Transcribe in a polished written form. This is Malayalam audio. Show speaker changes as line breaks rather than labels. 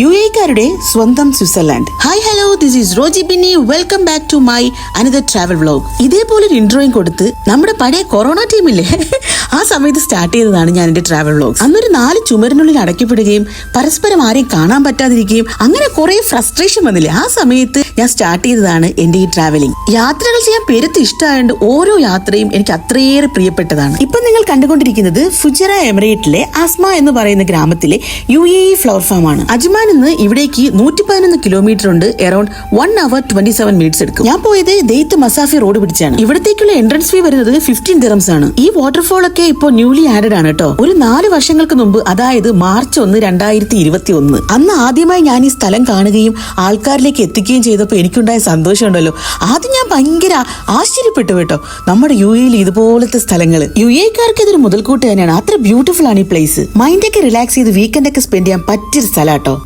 യുഎഇക്കാരുടെ സ്വന്തം Switzerland. Hi hello, this is Roji Binny. Welcome back to my another travel vlog. ഇതേപോലെ ഒരു ഇൻട്രോയും കൊടുത്ത് നമ്മുടെ പഴയ കൊറോണ ടീമില്ലേ ആ സമയത്ത് സ്റ്റാർട്ട് ചെയ്തതാണ് ഞാൻ എന്റെ ട്രാവൽ വ്ലോഗ്. അന്നൊരു 4 ചുമരിനുള്ളിൽ അടയ്ക്കപ്പെടുകയും പരസ്പരം ആരെയും കാണാൻ പറ്റാതിരിക്കുകയും അങ്ങനെ കുറെ ഫ്രസ്ട്രേഷൻ വന്നില്ലേ. ആ സമയത്ത് ഞാൻ സ്റ്റാർട്ട് ചെയ്തതാണ് എന്റെ ഈ ട്രാവലിംഗ്. യാത്രകൾ ചെയ്യാൻ പെരുത്ത് ഇഷ്ടമായതുകൊണ്ട് ഓരോ യാത്രയും എനിക്ക് അത്രയേറെ പ്രിയപ്പെട്ടതാണ്. ഇപ്പൊ നിങ്ങൾ കണ്ടുകൊണ്ടിരിക്കുന്നത് ഫുജറ എമിറേറ്റിലെ അസ്മ എന്ന് പറയുന്ന ഗ്രാമത്തിലെ യുഎഇ ഫ്ലവർ ഫാം ആണ്. അജ്മാൻ നിന്ന് ഇവിടേക്ക് 111 കിലോമീറ്റർ ഉണ്ട്. അറൌണ്ട് 1 hour 27 minutes എടുക്കും. ഞാൻ പോയത് ദെയ്ത്ത് മസാഫി റോഡ് പിടിച്ചാണ്. ഇവിടത്തേക്കുള്ള എൻട്രൻസ് ഫീ വരുന്നത് 15 dirhams ആണ്. ഈ വാട്ടർഫോൾ ഒക്കെ ഇപ്പോ ന്യൂലി ആഡഡ് ആണ് കേട്ടോ. ഒരു 4 വർഷങ്ങൾക്ക് മുമ്പ്, അതായത് മാർച്ച് 1, 2021 അന്ന് ആദ്യമായി ഞാൻ ഈ സ്ഥലം കാണുകയും ആൾക്കാരിലേക്ക് എത്തിക്കുകയും ചെയ്തപ്പോൾ എനിക്കുണ്ടായ സന്തോഷം ഉണ്ടല്ലോ, ആദ്യം ഞാൻ ഭയങ്കര ആശ്ചര്യപ്പെട്ടു കേട്ടോ. നമ്മുടെ യുഎഇയിൽ ഇതുപോലത്തെ സ്ഥലങ്ങൾ യുഎഇക്കാർക്ക് ഇതൊരു മുതൽക്കൂട്ട് തന്നെയാണ്. അത്ര ബ്യൂട്ടിഫുൾ ആണ് ഈ പ്ലേസ്. മൈൻഡൊക്കെ റിലാക്സ് ചെയ്ത് വീക്കെൻഡ് ഒക്കെ സ്പെൻഡ് ചെയ്യാൻ പറ്റിയൊരു സ്ഥലം കേട്ടോ.